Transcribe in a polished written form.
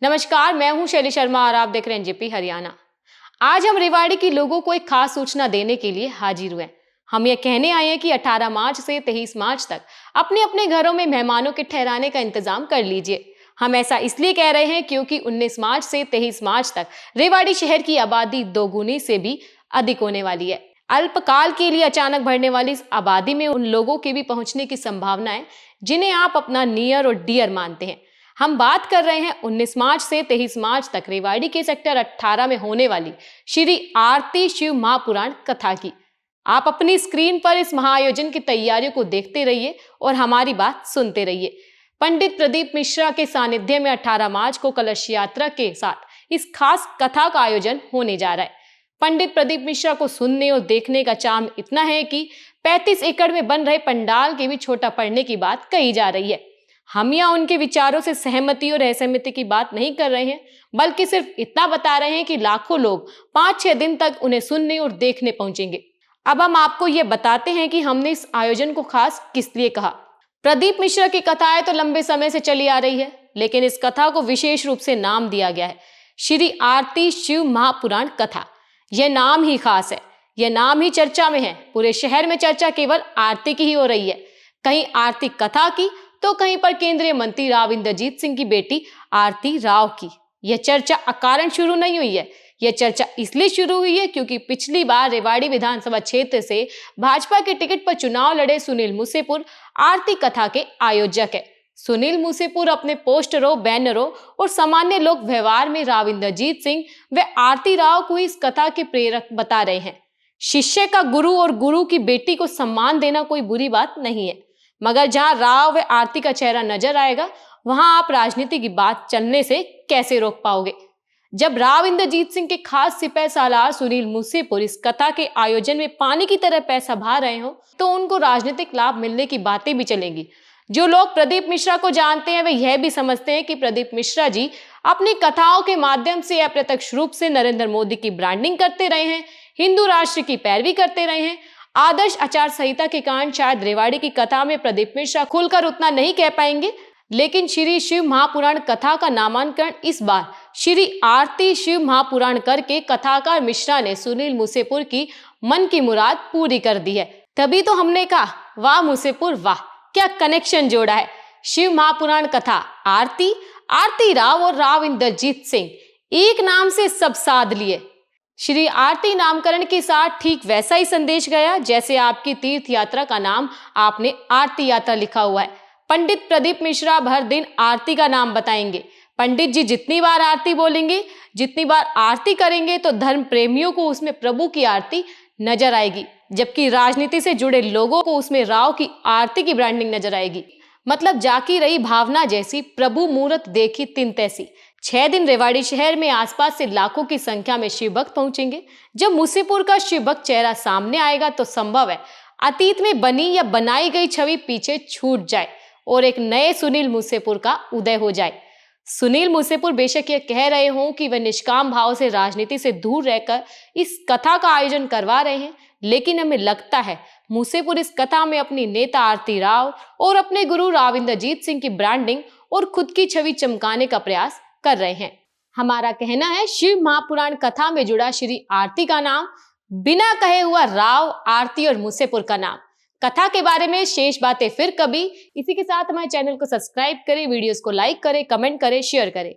नमस्कार, मैं हूं शैली शर्मा और आप देख रहे हैं एनजेपी हरियाणा। आज हम रेवाड़ी के लोगों को एक खास सूचना देने के लिए हाजिर हुए। हम ये कहने आए हैं कि 18 मार्च से 23 मार्च तक अपने अपने घरों में मेहमानों के ठहराने का इंतजाम कर लीजिए। हम ऐसा इसलिए कह रहे हैं क्योंकि 19 मार्च से 23 मार्च तक रेवाड़ी शहर की आबादी दोगुनी से भी अधिक होने वाली है। अल्पकाल के लिए अचानक बढ़ने वाली इस आबादी में उन लोगों के भी पहुंचने की संभावना है जिन्हें आप अपना नियर और डियर मानते हैं। हम बात कर रहे हैं 19 मार्च से 23 मार्च तक रेवाड़ी के सेक्टर 18 में होने वाली श्री आरती शिव महापुराण कथा की। आप अपनी स्क्रीन पर इस महाआयोजन की तैयारियों को देखते रहिए और हमारी बात सुनते रहिए। पंडित प्रदीप मिश्रा के सानिध्य में 18 मार्च को कलश यात्रा के साथ इस खास कथा का आयोजन होने जा रहा है। पंडित प्रदीप मिश्रा को सुनने और देखने का चार्म इतना है कि 35 एकड़ में बन रहे पंडाल के भी छोटा पड़ने की बात कही जा रही है। हम यहाँ उनके विचारों से सहमति और असहमति की बात नहीं कर रहे हैं, बल्कि सिर्फ इतना बता रहे हैं कि लाखों लोग 5-6 दिन तक उन्हें सुनने और देखने पहुंचेंगे। अब हम आपको ये बताते हैं कि हमने इस आयोजन को खास किस लिए कहा। प्रदीप मिश्रा की कथाएं तो लंबे समय से चली आ रही है, लेकिन इस कथा को विशेष रूप से नाम दिया गया है श्री आरती शिव महापुराण कथा। यह नाम ही खास है, यह नाम ही चर्चा में है। पूरे शहर में चर्चा केवल आरती की ही हो रही है, कहीं आरती कथा की तो कहीं पर केंद्रीय मंत्री राव इंद्रजीत सिंह की बेटी आरती राव की। यह चर्चा अकारण शुरू नहीं हुई है, यह चर्चा इसलिए शुरू हुई है क्योंकि पिछली बार रेवाड़ी विधानसभा क्षेत्र से भाजपा के टिकट पर चुनाव लड़े सुनील मूसेपुर आरती कथा के आयोजक है। सुनील मूसेपुर अपने पोस्टरों, बैनरों और सामान्य लोक व्यवहार में राव इंद्रजीत सिंह व आरती राव को इस कथा के प्रेरक बता रहे हैं। शिष्य का गुरु और गुरु की बेटी को सम्मान देना कोई बुरी बात नहीं है, मगर जहां राव व आरती का चेहरा नजर आएगा वहां आप राजनीति की बात चलने से कैसे रोक पाओगे। जब राव इंद्रजीत सिंह के खास सिपह सालार सुनील मूसेपुर इस कथा के आयोजन में पानी की तरह पैसा बहा रहे हो तो उनको राजनीतिक लाभ मिलने की बातें भी चलेंगी। जो लोग प्रदीप मिश्रा को जानते हैं वे यह भी समझते हैं कि प्रदीप मिश्रा जी अपनी कथाओं के माध्यम से अप्रत्यक्ष रूप से नरेंद्र मोदी की ब्रांडिंग करते रहे हैं, हिंदू राष्ट्र की पैरवी करते रहे हैं। आदर्श आचार संहिता के कारण शायद रेवाड़ी की कथा में प्रदीप मिश्रा खुलकर उतना नहीं कह पाएंगे, लेकिन श्री शिव महापुराण कथा का नामांकन इस बार श्री आरती शिव महापुराण करके कथाकार मिश्रा ने सुनील मूसेपुर की मन की मुराद पूरी कर दी है। तभी तो हमने कहा वाह मूसेपुर वाह, क्या कनेक्शन जोड़ा है। शिव महापुराण कथा, आरती, आरती राव और राव इंद्रजीत सिंह, एक नाम से सब साध लिए। श्री आरती नामकरण के साथ ठीक वैसा ही संदेश गया जैसे आपकी तीर्थ यात्रा का नाम आपने आरती यात्रा लिखा हुआ है। पंडित प्रदीप मिश्रा भर दिन आरती का नाम बताएंगे। पंडित जी जितनी बार आरती बोलेंगे, जितनी बार आरती करेंगे तो धर्म प्रेमियों को उसमें प्रभु की आरती नजर आएगी, जबकि राजनीति से जुड़े लोगों को उसमें राव की आरती की ब्रांडिंग नजर आएगी। मतलब जाकी रही भावना जैसी, प्रभु मूरत देखी तिन तैसी। 6 दिन रेवाड़ी शहर में आसपास से लाखों की संख्या में शिव भक्त पहुंचेंगे। जब मूसेपुर का शिव भक्त चेहरा सामने आएगा तो संभव है अतीत में बनी या बनाई गई छवि पीछे छूट जाए और एक नए सुनील मूसेपुर का उदय हो जाए। सुनील मूसेपुर बेशक ये कह रहे हों कि वह निष्काम भाव से राजनीति से दूर रहकर इस कथा का आयोजन करवा रहे हैं, लेकिन हमें लगता है मूसेपुर इस कथा में अपनी नेता आरती राव और अपने गुरु राव इंद्रजीत सिंह की ब्रांडिंग और खुद की छवि चमकाने का प्रयास कर रहे हैं। हमारा कहना है शिव महापुराण कथा में जुड़ा श्री आरती का नाम बिना कहे हुआ राव, आरती और मूसेपुर का नाम। कथा के बारे में शेष बातें फिर कभी। इसी के साथ हमारे चैनल को सब्सक्राइब करें, वीडियोस को लाइक करें, कमेंट करें, शेयर करें।